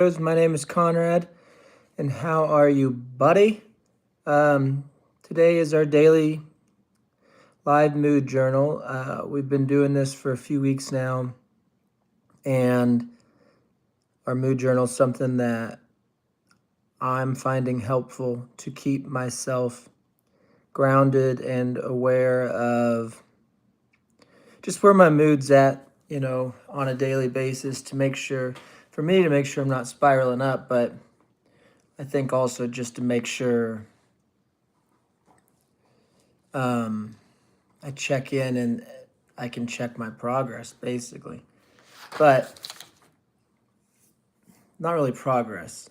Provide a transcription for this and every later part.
My name is Conrad, and how are you, buddy? Today is our daily live mood journal. We've been doing this for a few weeks now, and our mood journal is something that I'm finding helpful to keep myself grounded and aware of just where my mood's at, on a daily basis to make sure, for me, to make sure I'm not spiraling up, but I think also just to make sure I check in and I can check my progress, basically. But not really progress.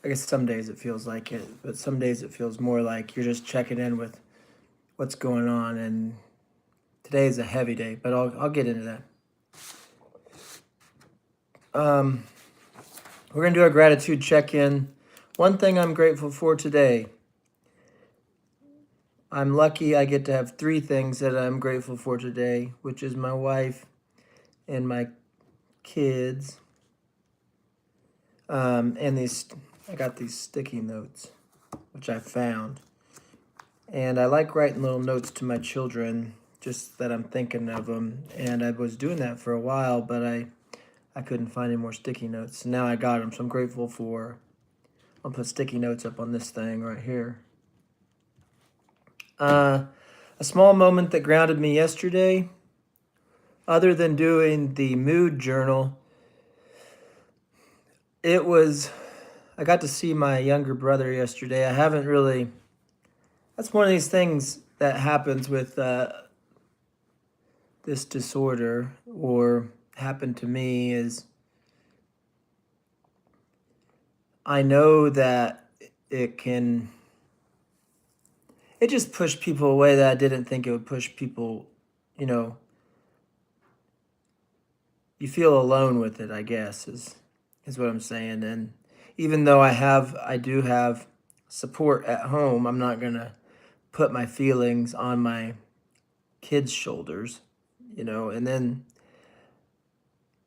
I guess some days it feels like it, but some days it feels more like you're just checking in with what's going on. And today is a heavy day, but I'll get into that. We're going to do our gratitude check-in. One thing I'm grateful for today. I'm lucky I get to have 3 things that I'm grateful for today, which is my wife and my kids. And I got these sticky notes, which I found. And I like writing little notes to my children, just that I'm thinking of them. And I was doing that for a while, but I couldn't find any more sticky notes. Now I got them, so I'm grateful for. I'll put sticky notes up on this thing right here. A small moment that grounded me yesterday, other than doing the mood journal, I got to see my younger brother yesterday. That's one of these things that happens with this disorder, or happened to me, is I know that it just pushed people away that I didn't think it would push people, you feel alone with it, I guess, is what I'm saying. And even though I do have support at home, I'm not going to put my feelings on my kids' shoulders, and then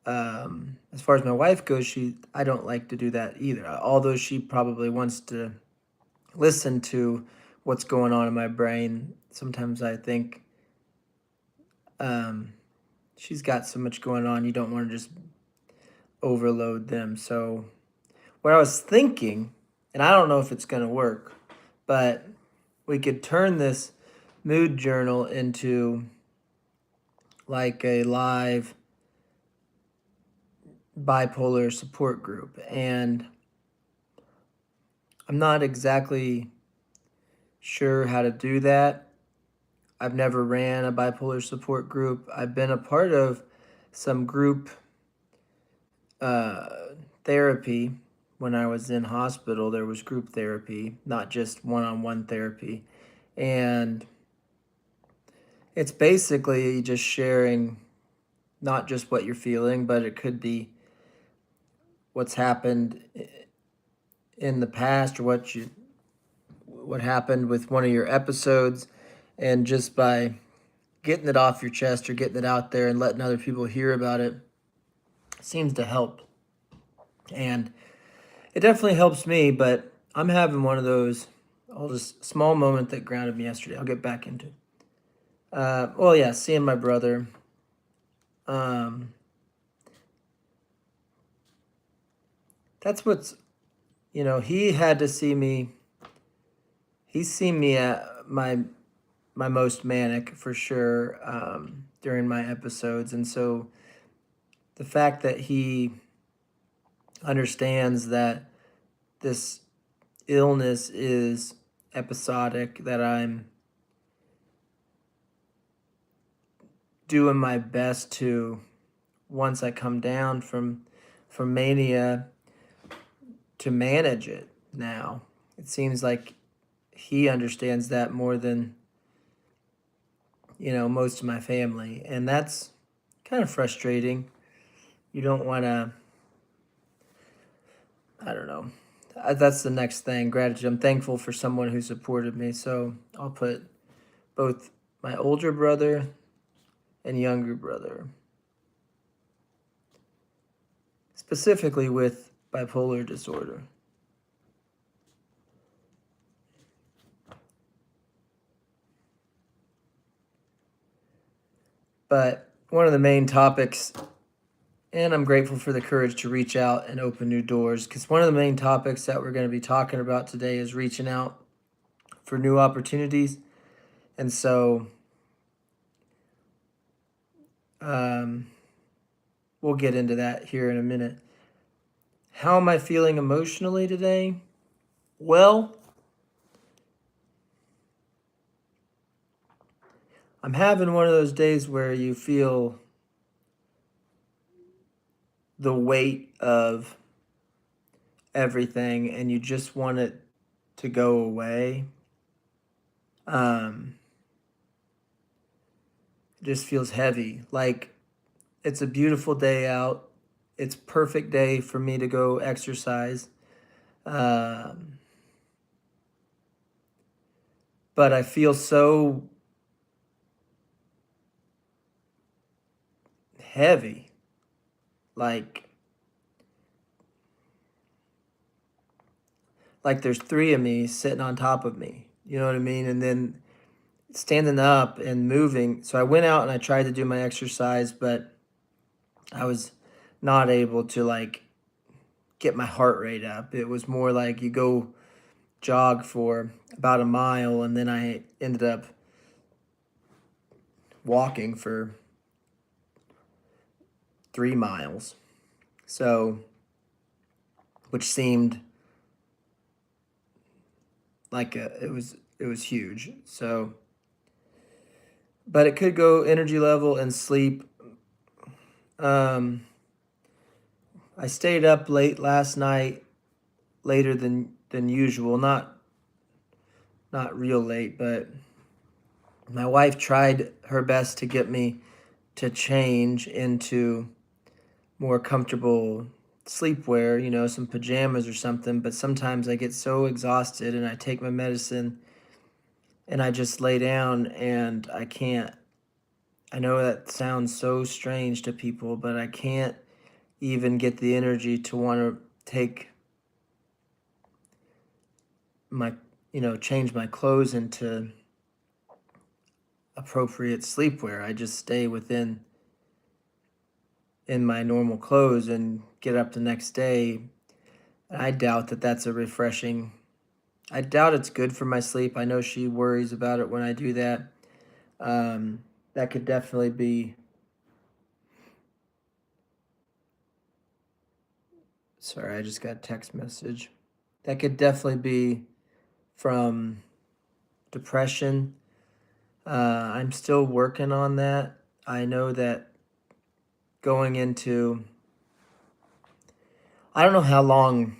as far as my wife goes, I don't like to do that either. Although she probably wants to listen to what's going on in my brain. Sometimes I think she's got so much going on, you don't want to just overload them. So what I was thinking, and I don't know if it's going to work, but we could turn this mood journal into like a live bipolar support group. And I'm not exactly sure how to do that. I've never ran a bipolar support group. I've been a part of some group therapy. When I was in hospital, there was group therapy, not just one-on-one therapy. And it's basically just sharing not just what you're feeling, but it could be what's happened in the past, or what happened with one of your episodes. And just by getting it off your chest or getting it out there and letting other people hear about it seems to help. And it definitely helps me, but I'm having one of those, small moment that grounded me yesterday. I'll get back into it. Seeing my brother. That's what's, he had to see me. He's seen me at my most manic, for sure, during my episodes. And so the fact that he understands that this illness is episodic, that I'm doing my best to, once I come down from mania, to manage it now. It seems like he understands that more than most of my family, and that's kind of frustrating. You don't want to, I don't know. That's the next thing, gratitude. I'm thankful for someone who supported me. So I'll put both my older brother and younger brother. specifically with bipolar disorder. But one of the main topics, and I'm grateful for the courage to reach out and open new doors, because one of the main topics that we're going to be talking about today is reaching out for new opportunities. And so we'll get into that here in a minute. How am I feeling emotionally today? Well, I'm having one of those days where you feel the weight of everything and you just want it to go away. It just feels heavy. Like it's a beautiful day out. It's perfect day for me to go exercise. But I feel so heavy. Like there's three of me sitting on top of me. You know what I mean? And then standing up and moving. So I went out and I tried to do my exercise, but I was not able to like get my heart rate up. It was more like you go jog for about a mile and then I ended up walking for 3 miles. So, which seemed like it was huge. So, but it could go energy level and sleep. I stayed up late last night, later than usual. Not real late, but my wife tried her best to get me to change into more comfortable sleepwear, you know, some pajamas or something. But sometimes I get so exhausted and I take my medicine and I just lay down and I can't. I know that sounds so strange to people, but I can't even get the energy to want to take my, change my clothes into appropriate sleepwear. I just stay in my normal clothes and get up the next day. I doubt that that's a refreshing. I doubt it's good for my sleep. I know she worries about it when I do that. That could definitely be. Sorry, I just got a text message. That could definitely be from depression. I'm still working on that. I know that going into. I don't know how long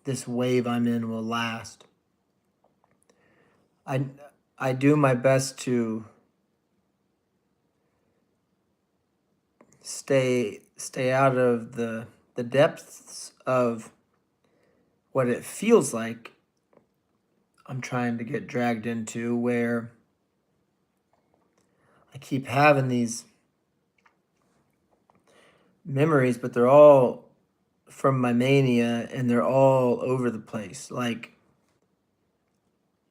this wave I'm in will last. I do my best to stay out of the depths of what it feels like I'm trying to get dragged into, where I keep having these memories, but they're all from my mania and they're all over the place. Like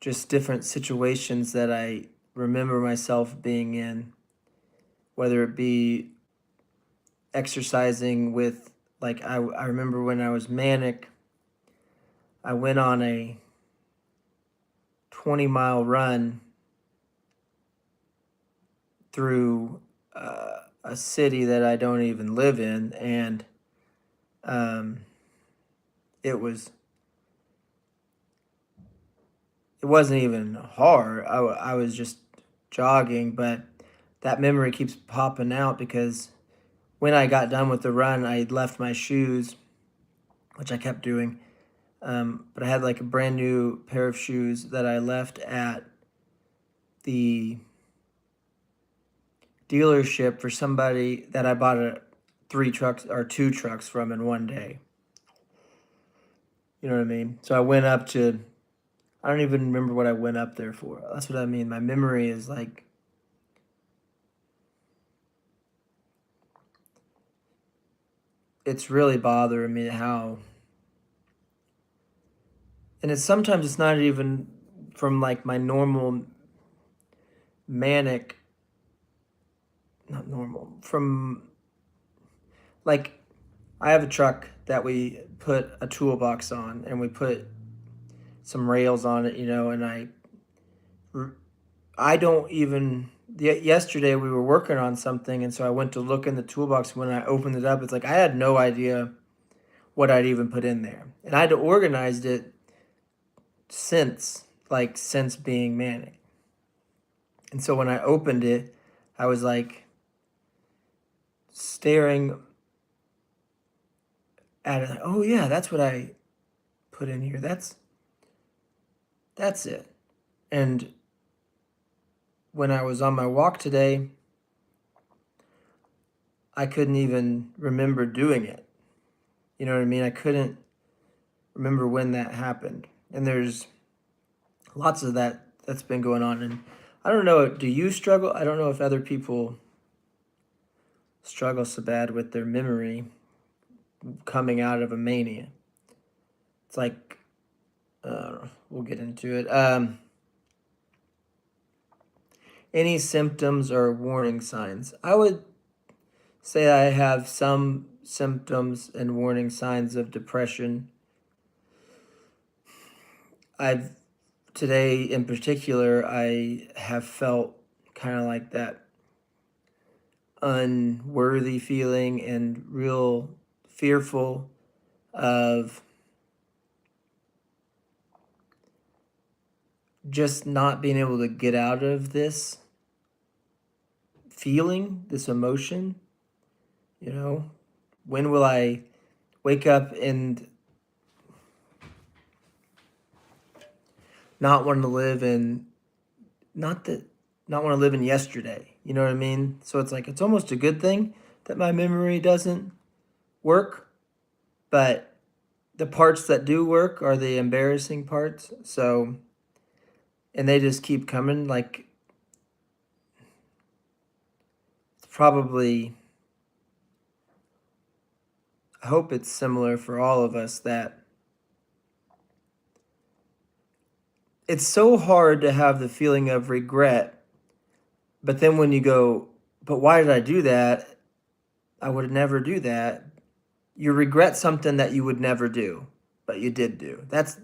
just different situations that I remember myself being in, whether it be exercising with, like, I remember when I was manic, I went on a 20-mile run through a city that I don't even live in, and it wasn't even hard. I was just jogging, but that memory keeps popping out because when I got done with the run, I left my shoes, which I kept doing. But I had like a brand new pair of shoes that I left at the dealership for somebody that I bought 2 trucks from in one day. You know what I mean? So I went up to, I don't even remember what I went up there for. That's what I mean. My memory is like, it's really bothering me how, and it's sometimes it's not even from like my normal manic, not normal, from like I have a truck that we put a toolbox on and we put some rails on it, and I don't even. Yesterday we were working on something, and so I went to look in the toolbox. When I opened it up, it's like I had no idea what I'd even put in there, and I'd organized it since being manic. And so when I opened it, I was like staring at it. Oh yeah, that's what I put in here. That's it. And when I was on my walk today, I couldn't even remember doing it. You know what I mean? I couldn't remember when that happened. And there's lots of that's been going on. And I don't know, do you struggle? I don't know if other people struggle so bad with their memory coming out of a mania. It's like, we'll get into it. Any symptoms or warning signs? I would say I have some symptoms and warning signs of depression. Today in particular, I have felt kind of like that unworthy feeling and real fearful of just not being able to get out of this feeling, this emotion. When will I wake up and not want to live in not want to live in yesterday? You know what I mean? So it's like it's almost a good thing that my memory doesn't work, but the parts that do work are the embarrassing parts. So, and they just keep coming. Like, it's probably, I hope it's similar for all of us, that it's so hard to have the feeling of regret, but then when you go, but why did I do that? I would never do that. You regret something that you would never do, but you did do. That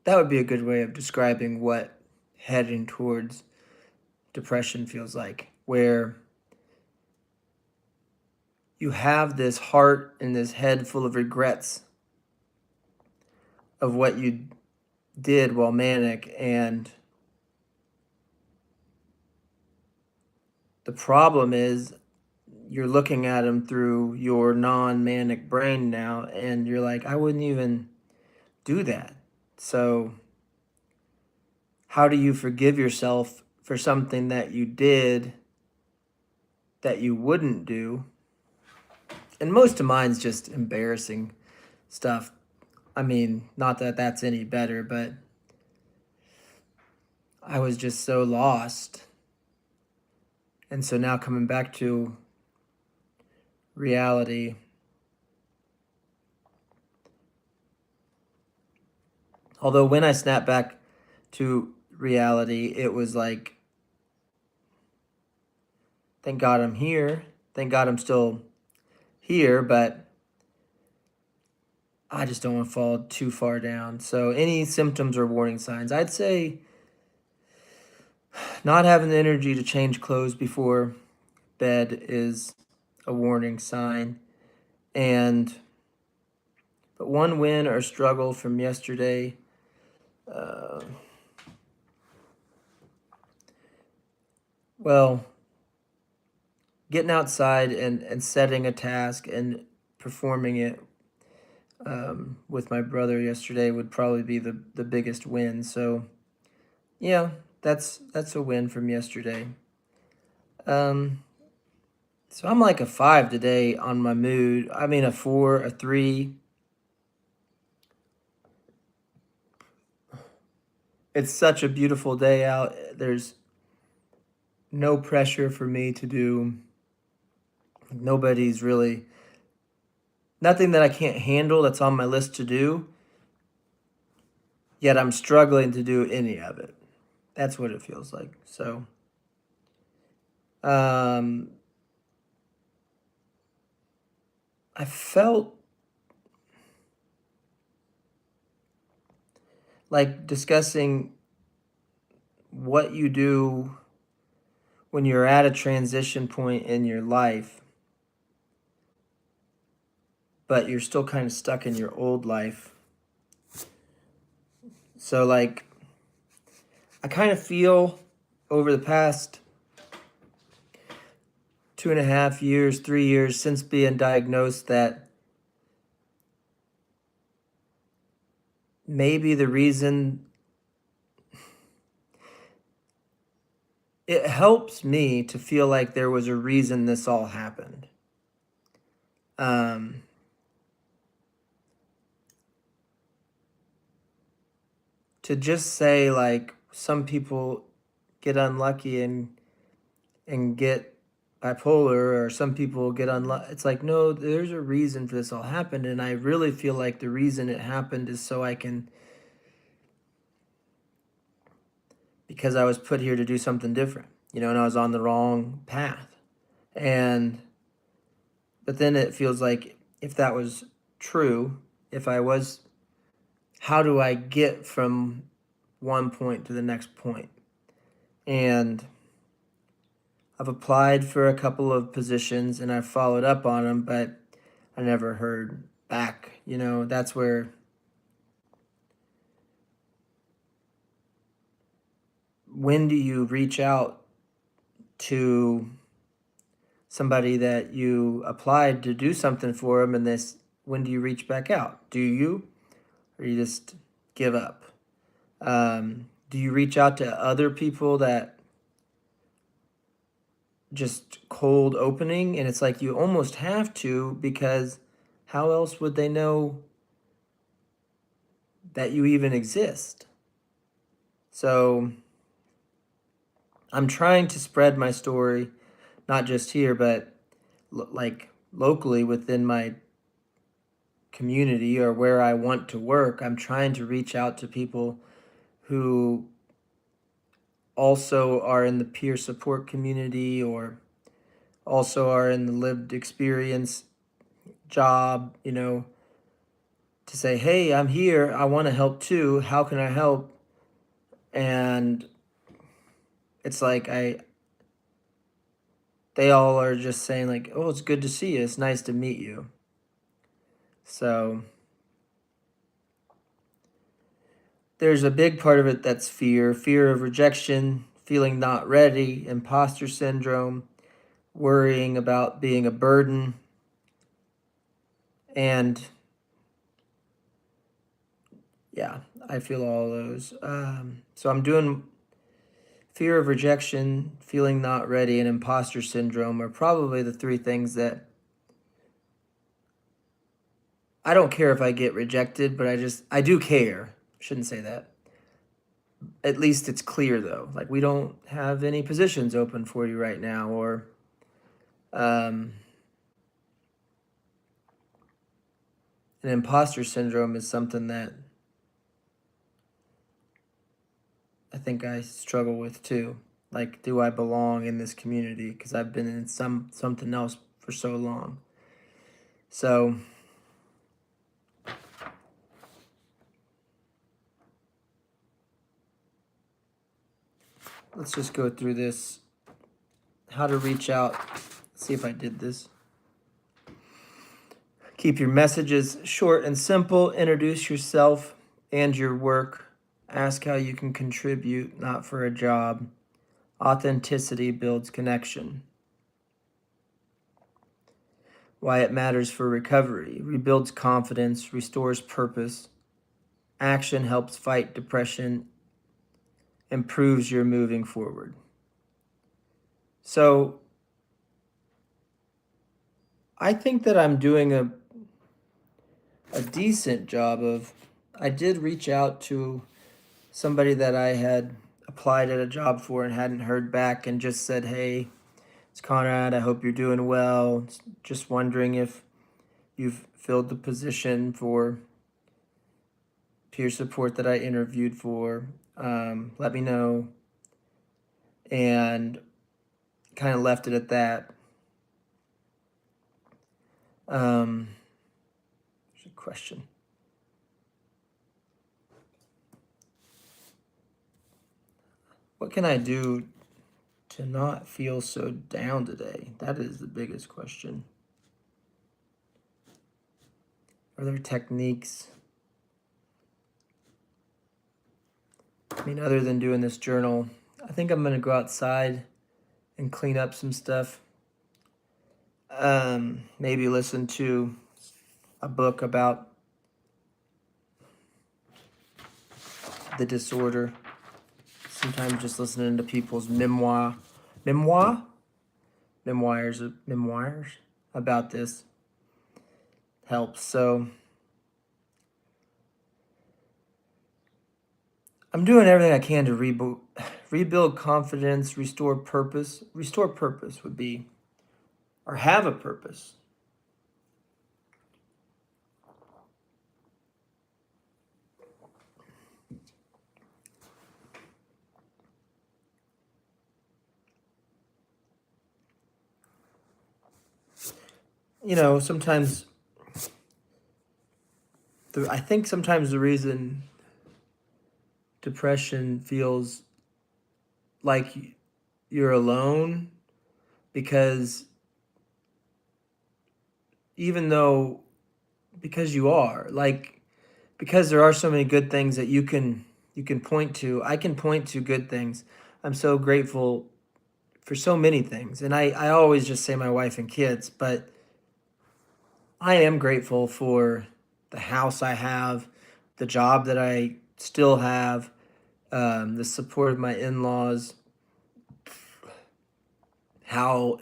would be a good way of describing what heading towards depression feels like, where you have this heart and this head full of regrets of what you did while manic, and the problem is you're looking at them through your non-manic brain now, and you're like, I wouldn't even do that. So how do you forgive yourself for something that you did that you wouldn't do? And most of mine's just embarrassing stuff. I mean, not that that's any better, but I was just so lost. And so now coming back to reality, although when I snapped back to reality, it was like, thank God I'm here. Thank God I'm still here, but I just don't want to fall too far down. So any symptoms or warning signs, I'd say not having the energy to change clothes before bed is a warning sign. But one win or struggle from yesterday, uh, well, getting outside and setting a task and performing it with my brother yesterday would probably be the biggest win. So yeah, that's a win from yesterday. Um, so I'm like a 5 today on my mood. I mean a 4, a 3. It's such a beautiful day out. There's no pressure for me to do. Nobody's really nothing that I can't handle that's on my list to do, yet I'm struggling to do any of it. That's what it feels like. So, um, I felt like discussing what you do when you're at a transition point in your life, but you're still kind of stuck in your old life. So, like, I kind of feel over the past 2.5 years, 3 years since being diagnosed that maybe the reason it helps me to feel like there was a reason this all happened. Um, to just say like some people get unlucky and get bipolar, or some people get unlucky. It's like, no, there's a reason for this all happened. And I really feel like the reason it happened is so I can, because I was put here to do something different, and I was on the wrong path. And, but then it feels like if that was true, if I was, how do I get from one point to the next point? And I've applied for a couple of positions and I've followed up on them, but I never heard back. That's where when do you reach out to somebody that you applied to do something for them, and this, when do you reach back out? Do you, or you just give up? Do you reach out to other people that just cold opening? And it's like you almost have to, because how else would they know that you even exist? So I'm trying to spread my story, not just here, but like locally within my community or where I want to work. I'm trying to reach out to people who also are in the peer support community, or also are in the lived experience job, to say, hey, I'm here. I want to help too. How can I help? And it's like they all are just saying like, oh, it's good to see you. It's nice to meet you. So there's a big part of it that's fear of rejection, feeling not ready, imposter syndrome, worrying about being a burden, and yeah, I feel all those. So I'm doing fear of rejection, feeling not ready, and imposter syndrome are probably the three things that I don't care if I get rejected, but I do care. Shouldn't say that. At least it's clear though. Like, we don't have any positions open for you right now, or an imposter syndrome is something that I think I struggle with too. Like, do I belong in this community? Because I've been in something else for so long. So let's just go through this. How to reach out. Let's see if I did this. Keep your messages short and simple. Introduce yourself and your work. Ask how you can contribute, not for a job. Authenticity builds connection. Why it matters for recovery. Rebuilds confidence, restores purpose. Action helps fight depression, improves your moving forward. So I think that I'm doing a decent job of, I did reach out to somebody that I had applied at a job for and hadn't heard back, and just said, hey, it's Conrad, I hope you're doing well. Just wondering if you've filled the position for peer support that I interviewed for. Let me know. And kind of left it at that. There's a question. What can I do to not feel so down today? That is the biggest question. Are there techniques? I mean, other than doing this journal, I think I'm going to go outside and clean up some stuff. Maybe listen to a book about the disorder. Sometimes just listening to people's memoirs about this helps. So I'm doing everything I can to rebuild confidence, restore purpose. Restore purpose would be, or have a purpose. You know, sometimes I think sometimes the reason depression feels like you're alone, because because you are, like, because there are so many good things that you can point to. I can point to good things. I'm so grateful for so many things. And I always just say my wife and kids, but I am grateful for the house I have, the job that I still have, the support of my in-laws, how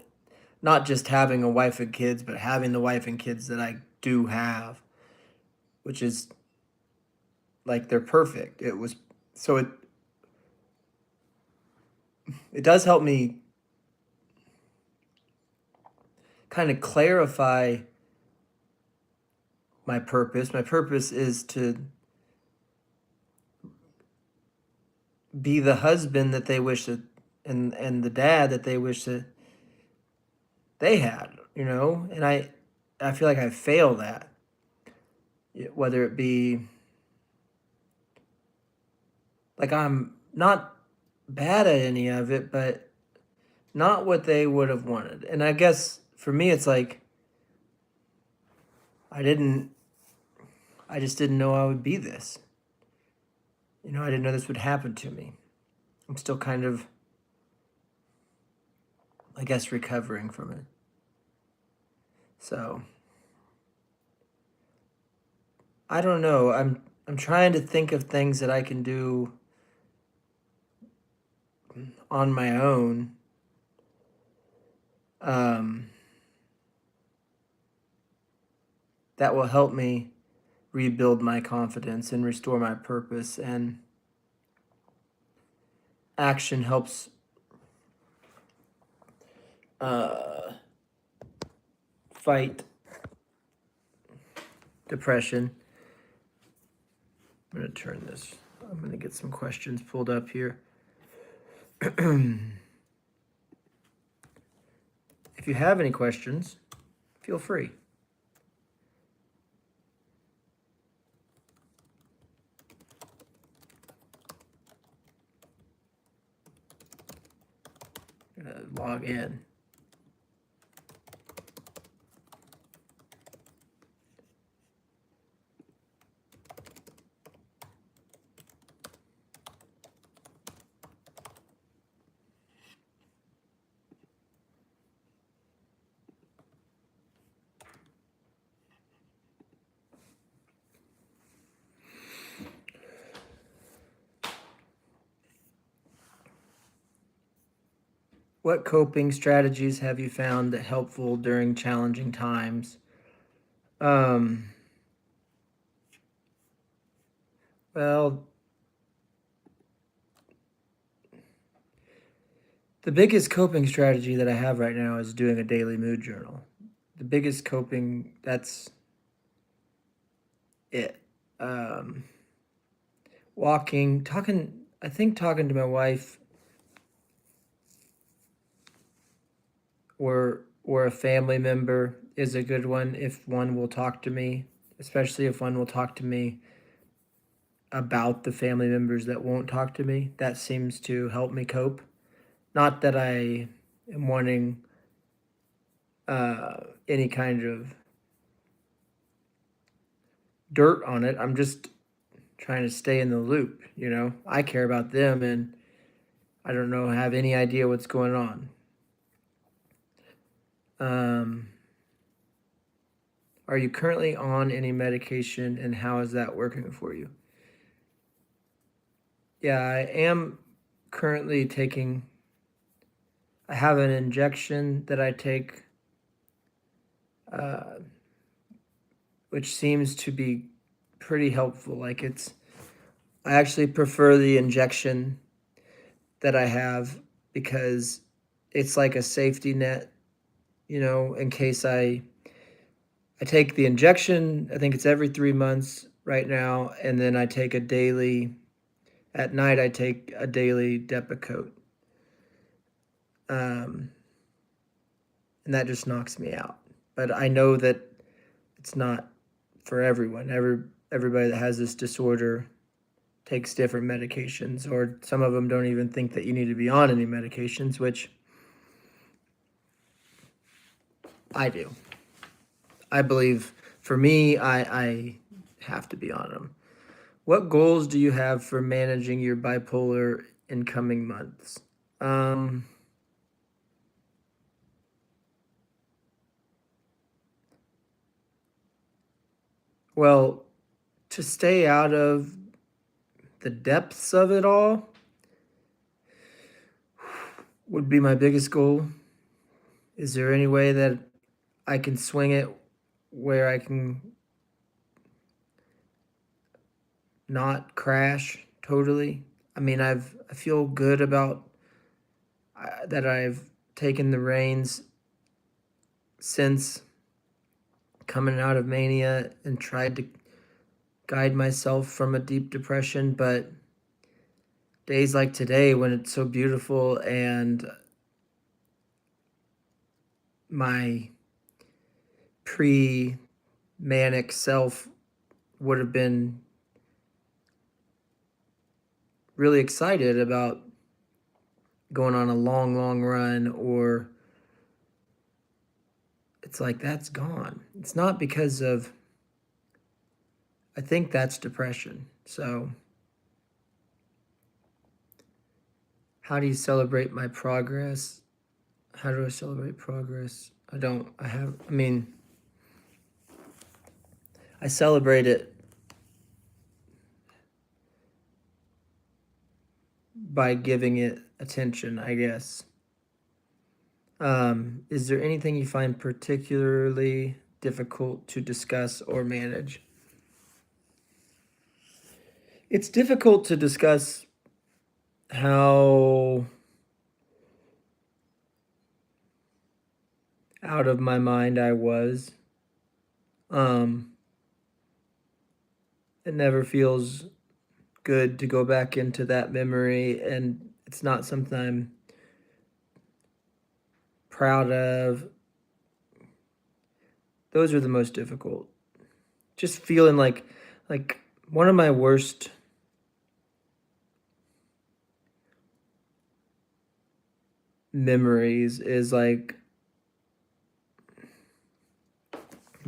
not just having a wife and kids, but having the wife and kids that I do have, which is like they're perfect. It does help me kind of clarify my purpose. My purpose is to be the husband that they wish that, and the dad that they wish that they had, you know? And I feel like I fail that. Whether it be like I'm not bad at any of it, but not what they would have wanted. And I guess for me it's like I just didn't know I would be this. You know, I didn't know this would happen to me. I'm still kind of, I guess, recovering from it. So I don't know. I'm trying to think of things that I can do on my own. That will help me rebuild my confidence and restore my purpose. And action helps fight depression. I'm going to turn this. I'm going to get some questions pulled up here. If you have any questions, feel free. Log in. What coping strategies have you found that helpful during challenging times? Well, the biggest coping strategy that I have right now is doing a daily mood journal. The biggest coping, that's it. Um, talking, I think talking to my wife or a family member is a good one if one will talk to me, especially if one will talk to me about the family members that won't talk to me. That seems to help me cope. Not that I am wanting any kind of dirt on it. I'm just trying to stay in the loop, you know? I care about them and I don't know, have any idea what's going on. Um, are you currently on any medication and how is that working for you? Yeah, I am currently taking, I have an injection that I take, uh, which seems to be pretty helpful. I actually prefer the injection that I have because it's like a safety net, you know, in case I take the injection, I think it's every 3 months right now, and then I take a daily at night, I take a daily Depakote, um, and that just knocks me out. But I know that it's not for everyone. Everybody that has this disorder takes different medications, or some of them don't even think that you need to be on any medications, which I do. I believe for me, I have to be on them. What goals do you have for managing your bipolar in coming months? Um, well, to stay out of the depths of it all would be my biggest goal. Is there any way that I can swing it where I can not crash totally? I mean, I feel good about that I've taken the reins since coming out of mania and tried to guide myself from a deep depression, but days like today when it's so beautiful and my pre manic self would have been really excited about going on a long, long run, or it's like that's gone. It's not because of, I think that's depression. So, how do you celebrate my progress? How do I celebrate progress? I mean, I celebrate it by giving it attention, I guess. Is there anything you find particularly difficult to discuss or manage? It's difficult to discuss how out of my mind I was. Um, it never feels good to go back into that memory, and it's not something I'm proud of. Those are the most difficult. Just feeling like one of my worst memories is like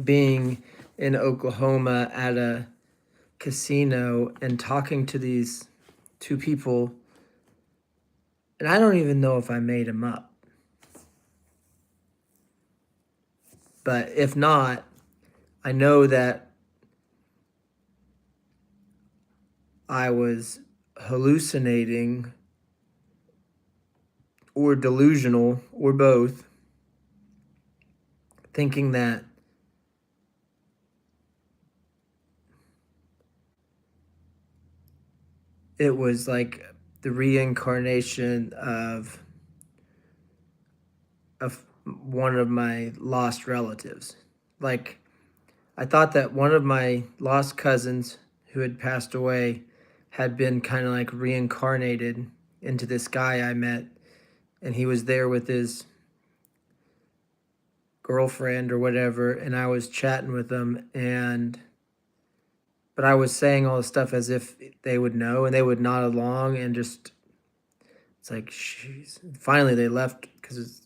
being in Oklahoma at a casino and talking to these two people, and I don't even know if I made them up. But if not, I know that I was hallucinating or delusional or both, thinking that it was like the reincarnation of one of my lost relatives. Like I thought that one of my lost cousins who had passed away had been kind of like reincarnated into this guy I met, and he was there with his girlfriend or whatever, and I was chatting with them, and but I was saying all this stuff as if they would know, and they would nod along, and just it's like, jeez. Finally, they left because it's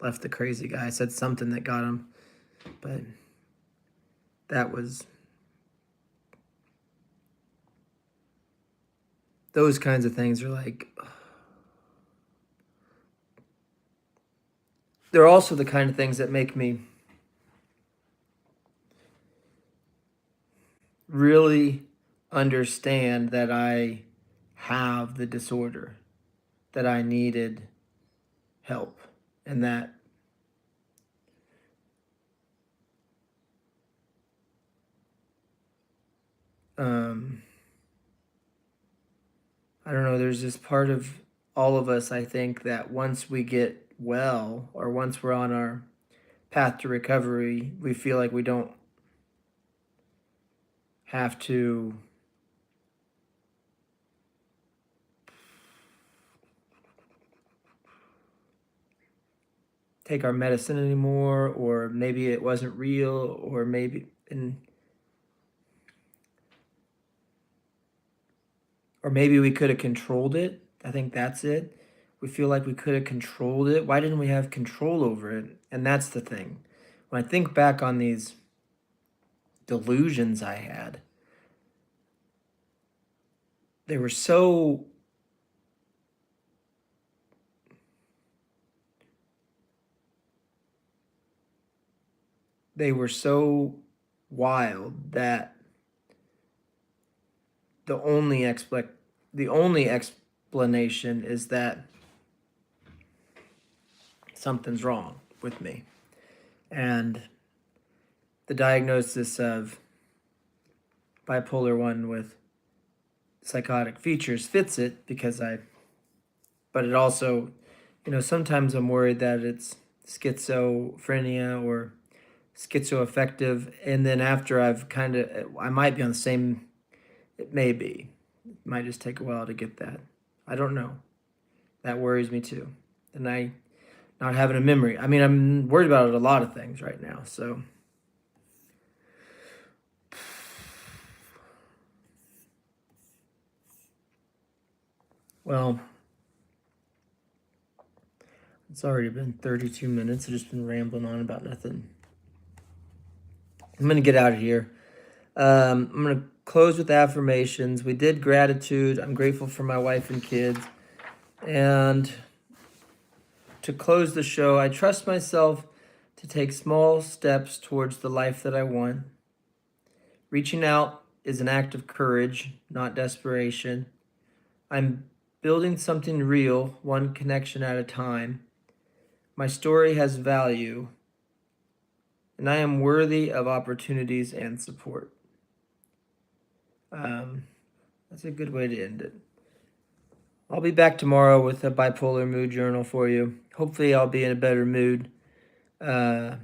left the crazy guy. I said something that got him, but that was those kinds of things are like, they're also the kind of things that make me really understand that I have the disorder, that I needed help, and that um, I don't know, there's this part of all of us, I think, that once we get well or once we're on our path to recovery, we feel like we don't have to take our medicine anymore, or maybe it wasn't real, or maybe or maybe we could have controlled it. I think that's it. We feel like we could have controlled it. Why didn't we have control over it? And that's the thing. When I think back on these delusions I had, they were so they were so wild that the only explanation is that something's wrong with me. And the diagnosis of bipolar 1 with psychotic features fits it because but it also, sometimes I'm worried that it's schizophrenia or schizoaffective. And then after I might be on the same, it may be. It might just take a while to get that. I don't know. That worries me too. And not having a memory. I mean, I'm worried about a lot of things right now. So, well, it's already been 32 minutes. I've just been rambling on about nothing. I'm going to get out of here. I'm going to close with affirmations. We did gratitude. I'm grateful for my wife and kids. And to close the show, I trust myself to take small steps towards the life that I want. Reaching out is an act of courage, not desperation. I'm building something real, one connection at a time. My story has value, and I am worthy of opportunities and support. That's a good way to end it. I'll be back tomorrow with a bipolar mood journal for you. Hopefully, I'll be in a better mood. I'll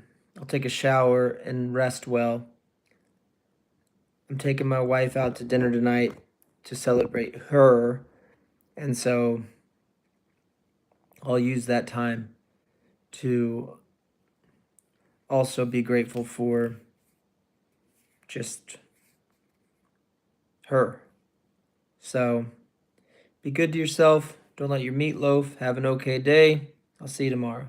take a shower and rest well. I'm taking my wife out to dinner tonight to celebrate her, and so I'll use that time to also be grateful for just her. So be good to yourself. Don't let your meat loaf. Have an okay day. I'll see you tomorrow.